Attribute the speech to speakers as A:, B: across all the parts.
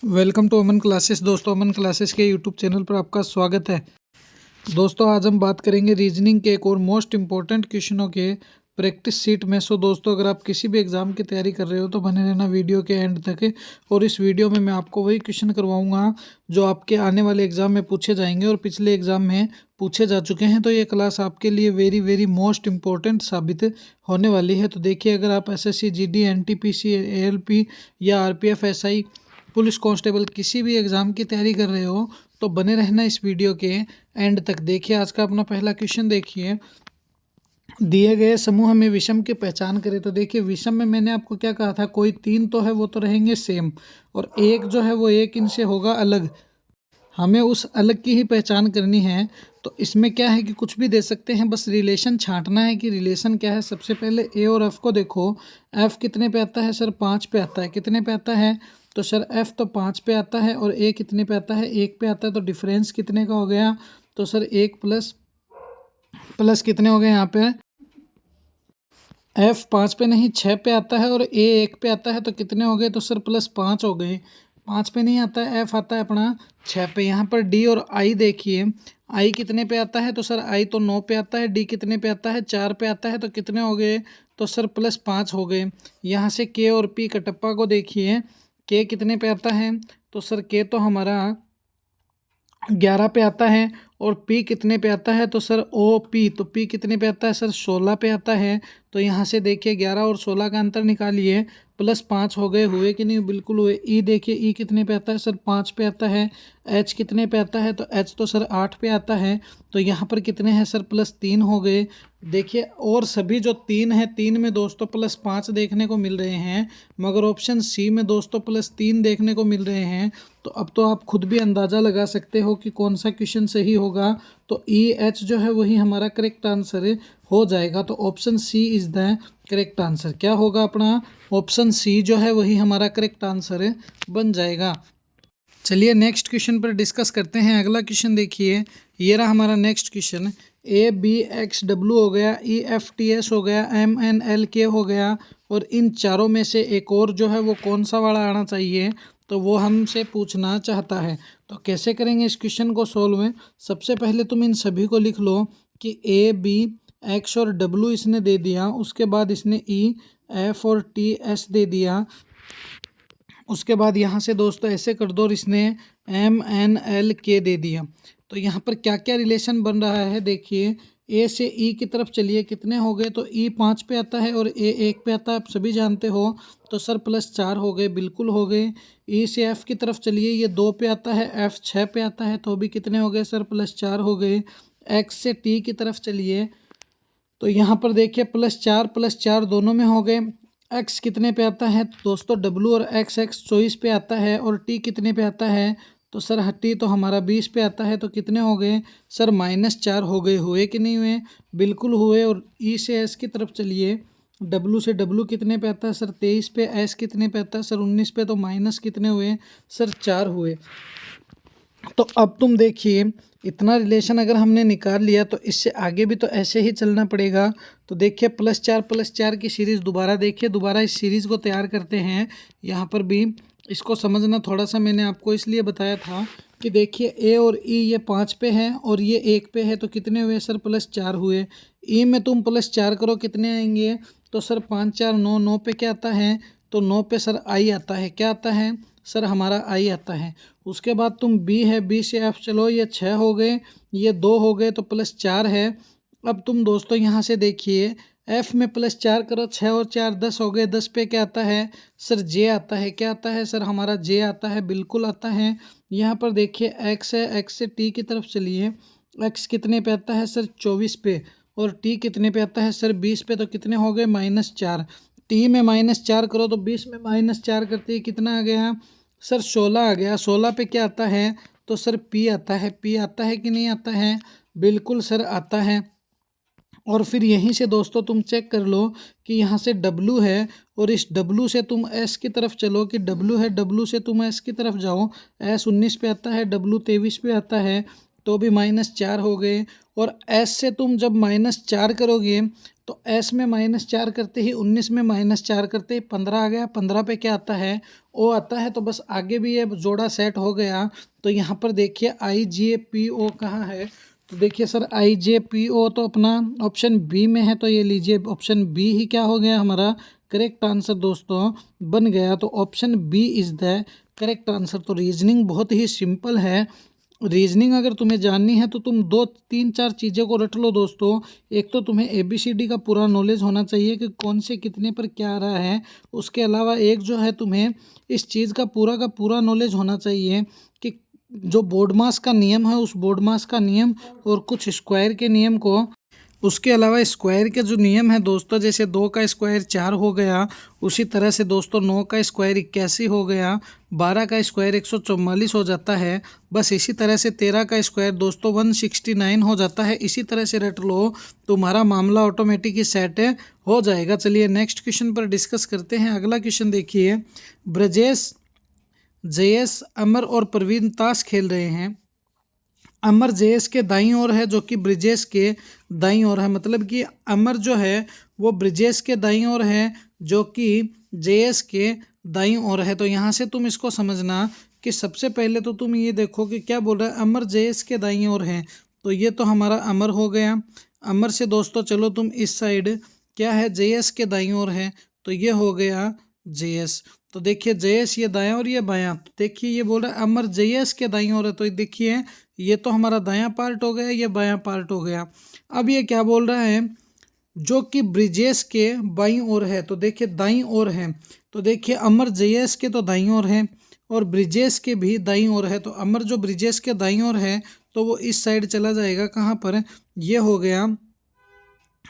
A: Welcome to Aman classes. दोस्तों, Aman classes के YouTube channel पर आपका स्वागत है। दोस्तों, आज हम बात करेंगे रीजनिंग के एक और मोस्ट इम्पॉर्टेंट क्वेश्चनों के प्रैक्टिस सीट में। दोस्तों, अगर आप किसी भी एग्ज़ाम की तैयारी कर रहे हो तो बने रहना वीडियो के एंड तक। और इस वीडियो में मैं आपको वही क्वेश्चन करवाऊंगा जो आपके आने वाले एग्ज़ाम में पूछे जाएंगे और पिछले एग्ज़ाम में पूछे जा चुके हैं। तो ये क्लास आपके लिए वेरी वेरी मोस्ट इम्पॉर्टेंट साबित होने वाली है। तो देखिए, अगर आप SSC GD NTPC ALP या RPF SI पुलिस कांस्टेबल किसी भी एग्ज़ाम की तैयारी कर रहे हो तो बने रहना इस वीडियो के एंड तक। देखिए, आज का अपना पहला क्वेश्चन देखिए। दिए गए समूह में विषम की पहचान करें। तो देखिए, विषम में मैंने आपको क्या कहा था, कोई तीन तो है वो तो रहेंगे सेम, और एक जो है वो एक इनसे होगा अलग। हमें उस अलग की ही पहचान करनी है। तो इसमें क्या है कि कुछ भी दे सकते हैं, बस रिलेशन छांटना है कि रिलेशन क्या है। सबसे पहले ए और एफ को देखो। एफ कितने पे आता है सर? 5 पे आता है। कितने पे आता है? तो सर एफ तो 5 पे आता है और ए कितने पे आता है? 1 पे आता है। तो डिफरेंस कितने का हो गया? तो सर 1 प्लस प्लस कितने हो गए यहाँ पे? एफ 5 पे नहीं 6 पे आता है और ए 1 पे आता है। तो कितने हो गए? तो सर +5 हो गए। 5 पे नहीं आता है, एफ आता है अपना 6 पे। यहाँ पर डी और आई देखिए, आई कितने पे आता है? तो सर आई तो 9 पे आता है। डी कितने पे आता है? 4 पे आता है। तो कितने हो गए? तो सर +5 हो गए। यहाँ से के और पी कटप्पा को देखिए, के कितने पे आता है? तो सर के तो हमारा 11 पे आता है। और पी कितने पे आता है? तो सर ओ पी, तो पी कितने पे आता है सर? 16 पे आता है। तो यहाँ से देखिए 11 और 16 का अंतर निकालिए, +5 हो गए। हुए कि नहीं? बिल्कुल हुए। ई देखिए, ई कितने पे आता है सर? 5 पे आता है। एच कितने पे आता है? तो एच तो सर 8 पे आता है। तो यहाँ पर कितने हैं सर? +3 हो गए। देखिए, और सभी जो 3 है, 3 में दोस्तों +5 देखने को मिल रहे हैं, मगर ऑप्शन सी में दोस्तों +3 देखने को मिल रहे हैं। तो अब तो आप खुद भी अंदाज़ा लगा सकते हो कि कौन सा क्वेश्चन सही होगा। तो ई एच जो है वही हमारा करेक्ट आंसर हो जाएगा। तो option C is the correct answer. क्या होगा अपना? ऑप्शन सी जो है वही हमारा करेक्ट आंसर बन जाएगा। चलिए नेक्स्ट क्वेश्चन पर डिस्कस करते हैं। अगला क्वेश्चन देखिए, ये रहा हमारा नेक्स्ट क्वेश्चन। ABXW हो गया, EFTS हो गया, MNLK हो गया, और इन चारों में से एक और जो है वो कौन सा वाला आना चाहिए, तो वो हमसे पूछना चाहता है। तो कैसे करेंगे इस क्वेश्चन को सॉल्व में? सबसे पहले तुम इन सभी को लिख लो कि ABX और W इसने दे दिया, उसके बाद इसने EF और TS दे दिया, उसके बाद यहाँ से दोस्तों ऐसे कर दो और इसने MNLK दे दिया। तो यहाँ पर क्या क्या रिलेशन बन रहा है देखिए। ए से ई की तरफ चलिए, कितने हो गए? तो ई 5 पे आता है और ए 1 पे आता है, आप सभी जानते हो। तो सर +4 हो गए, बिल्कुल हो गए। ई से एफ की तरफ चलिए, ये 2 पे आता है, एफ 6 पे आता है, तो भी कितने हो गए सर? +4 हो गए। एक्स से टी की तरफ चलिए, तो यहाँ पर देखिए +4 दोनों में हो गए। एक्स कितने पे आता है दोस्तों? डब्लू और एक्स, एक्स 24 पे आता है, और टी कितने पे आता है? तो सर टी तो हमारा 20 पे आता है। तो कितने हो गए सर? -4 हो गए। हुए कि नहीं हुए? बिल्कुल हुए। और ई से एस की तरफ चलिए, डब्लू से डब्लू कितने पे आता है सर? 23 पे। एस कितने पे आता है सर? 19 पे। तो माइनस कितने हुए सर? 4 हुए। तो अब तुम देखिए, इतना रिलेशन अगर हमने निकाल लिया तो इससे आगे भी तो ऐसे ही चलना पड़ेगा। तो देखिए +4 की सीरीज़ दोबारा देखिए, दोबारा इस सीरीज़ को तैयार करते हैं। यहाँ पर भी इसको समझना थोड़ा सा मैंने आपको इसलिए बताया था कि देखिए ए और ई ये 5 पे है और ये 1 पे है। तो कितने हुए सर? +4 हुए। ई में तुम +4 करो, कितने आएंगे? तो सर 5 4 9, 9 पे क्या आता है? तो 9 पे सर आई आता है। क्या आता है सर? हमारा आई आता है। उसके बाद तुम बी है, बी से एफ चलो, ये 6 हो गए, ये 2 हो गए, तो +4 है। अब तुम दोस्तों यहाँ से देखिए, एफ में +4 करो, 6 और 4 10 हो गए। 10 पे क्या आता है सर? जे आता है। क्या आता है सर? हमारा जे आता है, बिल्कुल आता है। यहाँ पर देखिए एक्स है, एक्स से टी की तरफ चलिए, एक्स कितने पे आता है सर? 24 पे। और टी कितने पे आता है सर? 20 पे। तो कितने हो गए? -4। टी में -4 करो तो 20 में -4 करते ही कितना आ गया सर? 16 आ गया। 16 पे क्या आता है? तो सर पी आता है। पी आता है कि नहीं आता है? बिल्कुल सर आता है। और फिर यहीं से दोस्तों तुम चेक कर लो कि यहाँ से W है, और इस W से तुम S की तरफ चलो कि W है, W से तुम S की तरफ जाओ। S 19 पे आता है, W 23 पे आता है, तो भी -4 हो गए। और S से तुम जब -4 करोगे तो एस में -4 करते ही 19 में -4 करते ही 15 आ गया। 15 पे क्या आता है, ओ आता है। तो बस आगे भी ये जोड़ा सेट हो गया। तो यहाँ पर देखिए IJPO कहाँ है, तो देखिए सर IJPO तो अपना ऑप्शन बी में है। तो ये लीजिए ऑप्शन बी ही क्या हो गया हमारा करेक्ट आंसर दोस्तों बन गया। तो option B is the correct answer. तो रीजनिंग बहुत ही सिंपल है। रीजनिंग अगर तुम्हें जाननी है तो तुम 2 3 4 चीज़ों को रट लो दोस्तों। एक तो तुम्हें ABCD का पूरा नॉलेज होना चाहिए कि कौन से कितने पर क्या आ रहा है। उसके अलावा एक जो है तुम्हें इस चीज़ का पूरा नॉलेज होना चाहिए कि जो बोर्ड मास का नियम है उस बोर्ड मास का नियम और कुछ स्क्वायर के नियम को। उसके अलावा स्क्वायर के जो नियम है दोस्तों, जैसे 2 का स्क्वायर 4 हो गया, उसी तरह से दोस्तों 9 का स्क्वायर 81 हो गया, 12 का स्क्वायर 144 हो जाता है। बस इसी तरह से 13 का स्क्वायर दोस्तों 169 हो जाता है। इसी तरह से रट लो, तुम्हारा मामला ऑटोमेटिक ही सेट हो जाएगा। चलिए नेक्स्ट क्वेश्चन पर डिस्कस करते हैं। अगला क्वेश्चन देखिए, ब्रजेश, जयेश, अमर और प्रवीण ताश खेल रहे हैं। अमर जयेश के दाईं ओर है जो कि ब्रिजेश के दाईं ओर है। मतलब कि अमर जो है वो ब्रिजेश के दाईं ओर है जो कि जयेश के दाईं ओर है। तो यहाँ से तुम इसको समझना कि सबसे पहले तो तुम ये देखो कि क्या बोल रहा है, अमर जयेश के दाईं ओर है। तो ये तो हमारा अमर हो गया। अमर से दोस्तों चलो तुम इस साइड क्या है, जयेश के दाईं ओर है। तो ये हो गया जयेश। तो देखिए जयेश ये दायां और ये बायां। तो देखिए ये बोल रहा है अमर जयेश के दाईं ओर है। तो देखिए ये तो हमारा दायां पार्ट हो गया, ये बायां पार्ट हो गया। अब ये क्या बोल रहा है, जो कि ब्रिजेश के बाईं ओर है। तो देखिए दाईं ओर है। तो देखिए अमर जयेश के तो दाईं ओर है और ब्रिजेश के भी दाईं ओर है। तो अमर जो ब्रिजेश के दाईं ओर है तो वो इस साइड चला जाएगा। कहाँ पर, ये हो गया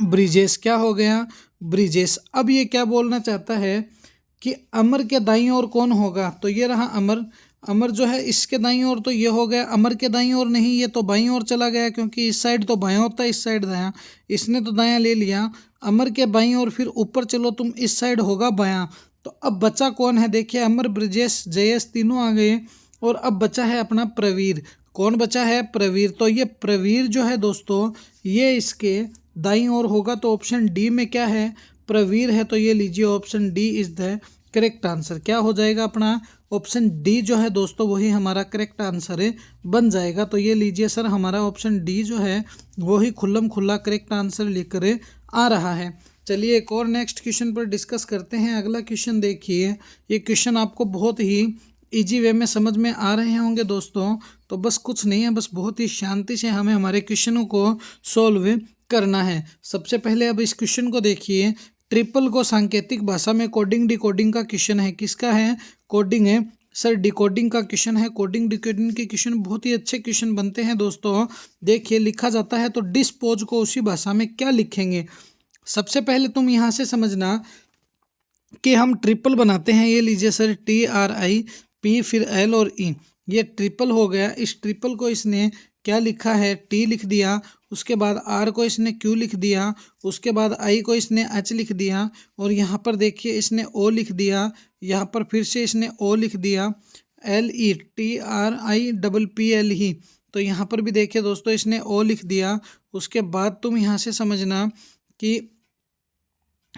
A: ब्रिजेश। क्या हो गया, ब्रिजेश। अब ये क्या बोलना चाहता है कि अमर के दाईं ओर कौन होगा। तो ये रहा अमर। अमर जो है इसके दाईं ओर, तो ये हो गया अमर के दाईं ओर नहीं, ये तो बाईं ओर चला गया क्योंकि इस साइड तो बायां होता है, इस साइड दायां। इसने तो दायां ले लिया। अमर के बाईं ओर फिर ऊपर चलो तुम, इस साइड होगा बायां। तो अब बचा कौन है, देखिए अमर, ब्रिजेश, जयेश तीनों आ गए और अब बचा है अपना प्रवीर। कौन बचा है, प्रवीर। तो ये प्रवीर जो है दोस्तों ये इसके दाईं ओर होगा। तो ऑप्शन डी में क्या है, प्रवीर है। तो ये लीजिए option D is the correct answer. क्या हो जाएगा अपना ऑप्शन डी जो है दोस्तों वही हमारा करेक्ट आंसर है बन जाएगा। तो ये लीजिए सर हमारा ऑप्शन डी जो है वही खुल्लम खुल्ला करेक्ट आंसर लेकर आ रहा है। चलिए एक और नेक्स्ट क्वेश्चन पर डिस्कस करते हैं। अगला क्वेश्चन देखिए, ये क्वेश्चन आपको बहुत ही इजी वे में समझ में आ रहे होंगे दोस्तों। तो बस कुछ नहीं है, बस बहुत ही शांति से हमें हमारे क्वेश्चनों को सॉल्व करना है। सबसे पहले अब इस क्वेश्चन को देखिए, ट्रिपल को सांकेतिक भाषा में कोडिंग डिकोडिंग का क्वेश्चन है। किसका है, कोडिंग है सर, डिकोडिंग का क्वेश्चन है। कोडिंग डिकोडिंग के क्वेश्चन बहुत ही अच्छे क्वेश्चन बनते हैं दोस्तों। देखिए लिखा जाता है तो डिस्पोज को उसी भाषा में क्या लिखेंगे। सबसे पहले तुम यहाँ से समझना कि हम ट्रिपल बनाते हैं। ये लीजिए सर TRIP फिर L और E, ये ट्रिपल हो गया। इस ट्रिपल को इसने क्या लिखा है, T लिख दिया। उसके बाद R को इसने Q लिख दिया। उसके बाद I को इसने H लिख दिया और यहाँ पर देखिए इसने O लिख दिया। यहाँ पर फिर से इसने O लिख दिया, LE TRIPPLE। तो यहाँ पर भी देखिए दोस्तों इसने O लिख दिया। उसके बाद तुम यहाँ से समझना कि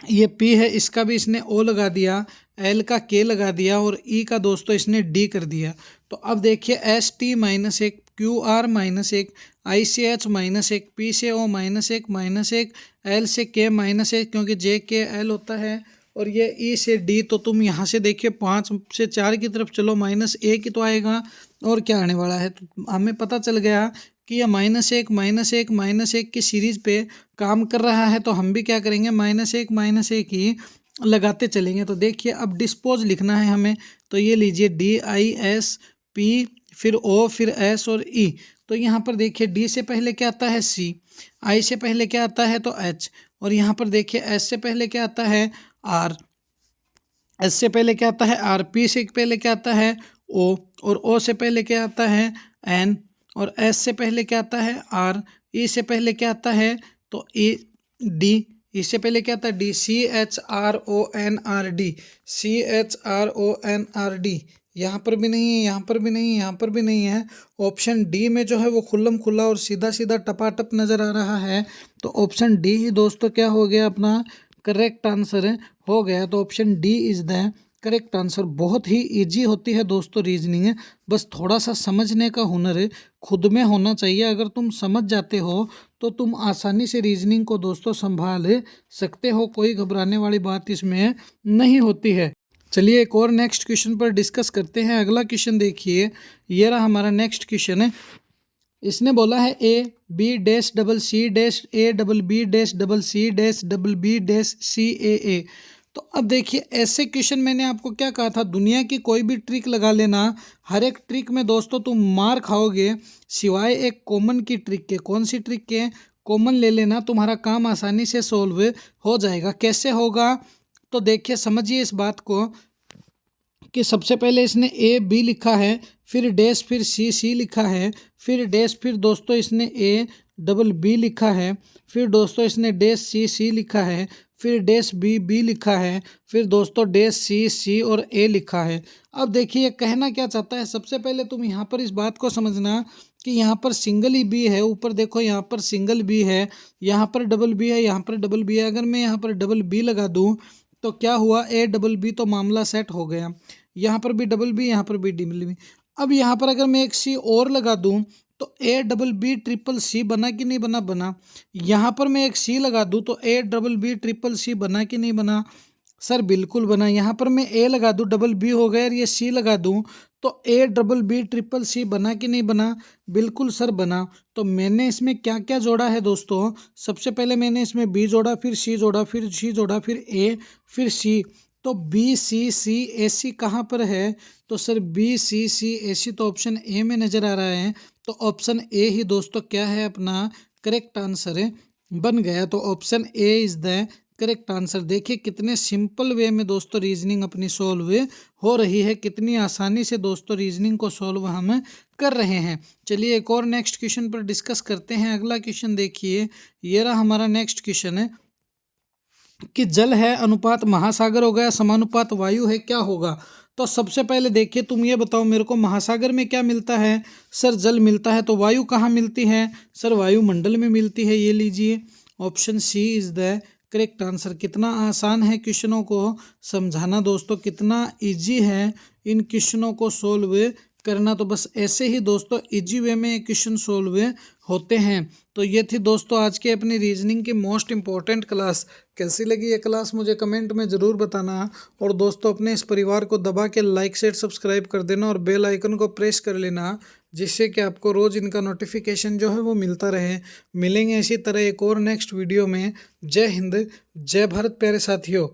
A: ये P है, इसका भी इसने O लगा दिया, L का K लगा दिया और E का दोस्तों इसने D कर दिया। तो अब देखिए ST -1, QR -1, I से H -1, P से O -1, L से K -1 क्योंकि J K L होता है और ये E से D। तो तुम यहाँ से देखिए 5 से 4 की तरफ चलो, -1 ही तो आएगा और क्या आने वाला है। तो हमें पता चल गया कि यह -1 की सीरीज पे काम कर रहा है। तो हम भी क्या करेंगे, -1 ही लगाते चलेंगे। तो देखिए अब डिस्पोज लिखना है हमें। तो ये लीजिए DISP फिर O फिर S और E। तो यहाँ पर देखिए D से पहले क्या आता है C, I से पहले क्या आता है तो H और यहाँ पर देखिए S से पहले क्या आता है R, S से पहले क्या आता है R, P से पहले क्या आता है O और O से पहले क्या आता है N और S से पहले क्या आता है R, E से पहले क्या आता है तो D, इससे पहले क्या आता है D, CHRONRD, CHRONRD। यहाँ पर भी नहीं है, यहाँ पर भी नहीं है, यहाँ पर भी नहीं है। ऑप्शन डी में जो है वो खुल्लम खुल्ला और सीधा सीधा टपाटप नज़र आ रहा है। तो ऑप्शन डी ही दोस्तों क्या हो गया अपना करेक्ट आंसर हो गया। तो option D is the correct answer. बहुत ही इजी होती है दोस्तों रीजनिंग, बस थोड़ा सा समझने का हुनर खुद में होना चाहिए। अगर तुम समझ जाते हो तो तुम आसानी से रीजनिंग को दोस्तों संभाल सकते हो, कोई घबराने वाली बात इसमें नहीं होती है। चलिए एक और नेक्स्ट क्वेश्चन पर डिस्कस करते हैं। अगला क्वेश्चन देखिए, ये रहा हमारा नेक्स्ट क्वेश्चन इसने बोला है A B dash double C dash A double B dash double C dash double B dash C A. तो अब देखिए ऐसे क्वेश्चन मैंने आपको क्या कहा था, दुनिया की कोई भी ट्रिक लगा लेना, हर एक ट्रिक में दोस्तों तुम मार खाओगे सिवाय एक कॉमन की ट्रिक के। कौन सी ट्रिक के? कॉमन ले लेना, तुम्हारा काम आसानी से सोल्व हो जाएगा। कैसे होगा? तो देखिए समझिए इस बात को कि सबसे पहले इसने ए बी लिखा है, फिर डैश, फिर सी सी लिखा है, फिर डैश, फिर दोस्तों इसने ए डबल बी लिखा है, फिर दोस्तों इसने डैश सी सी लिखा है, फिर डैश बी बी लिखा है, फिर दोस्तों डैश सी सी और ए लिखा है। अब देखिए कहना क्या चाहता है, सबसे पहले तुम यहाँ पर इस बात को समझना कि यहाँ पर सिंगल ही बी है। ऊपर देखो यहाँ पर सिंगल बी है, यहाँ पर डबल बी है, यहाँ पर डबल बी है। अगर मैं यहाँ पर डबल बी लगा दूँ तो क्या हुआ, ए डबल बी, तो मामला सेट हो गया। यहाँ पर भी डबल बी, यहाँ पर भी डबल बी। अब यहाँ पर अगर मैं एक सी और लगा दूँ तो A double B triple C बना कि नहीं बना? बना। यहाँ पर मैं एक सी लगा दूँ तो A double B triple C बना कि नहीं बना? सर बिल्कुल बना। यहाँ पर मैं ए लगा दूँ, डबल बी हो गया, और ये सी लगा दूँ तो A double B triple C बना कि नहीं बना? बिल्कुल सर बना। तो मैंने इसमें क्या क्या जोड़ा है दोस्तों? सबसे पहले मैंने इसमें बी जोड़ा, फिर सी जोड़ा, फिर सी जोड़ा, फिर ए, फिर सी। तो बी सी सी ए सी कहाँ पर है? तो सर बी सी सी ए सी तो ऑप्शन ए में नज़र आ रहा है। तो ऑप्शन ए ही दोस्तों क्या है अपना करेक्ट आंसर बन गया। तो option A is the correct answer. देखिए कितने सिंपल वे में दोस्तों रीजनिंग अपनी सॉल्व हो रही है, कितनी आसानी से दोस्तों रीजनिंग को सॉल्व हम कर रहे हैं। चलिए एक और नेक्स्ट क्वेश्चन पर डिस्कस करते हैं। अगला क्वेश्चन देखिए, ये रहा हमारा नेक्स्ट क्वेश्चन है कि जल है अनुपात महासागर हो गया, समानुपात वायु है, क्या होगा? तो सबसे पहले देखिए तुम ये बताओ मेरे को, महासागर में क्या मिलता है? सर जल मिलता है। तो वायु कहाँ मिलती है? सर वायुमंडल में मिलती है। ये लीजिए option C is the correct answer. कितना आसान है क्वेश्चनों को समझाना दोस्तों, कितना इजी है इन क्वेश्चनों को सोल्व करना। तो बस ऐसे ही दोस्तों इजी वे में क्वेश्चन सोल्व होते हैं। तो ये थी दोस्तों आज के अपनी रीजनिंग की मोस्ट इम्पॉर्टेंट क्लास। कैसी लगी ये क्लास मुझे कमेंट में ज़रूर बताना। और दोस्तों अपने इस परिवार को दबा के लाइक शेयर सब्सक्राइब कर देना और बेल आइकन को प्रेस कर लेना, जिससे कि आपको रोज़ इनका नोटिफिकेशन जो है वो मिलता रहे। मिलेंगे इसी तरह एक और नेक्स्ट वीडियो में। जय हिंद, जय भारत प्यारे साथियों।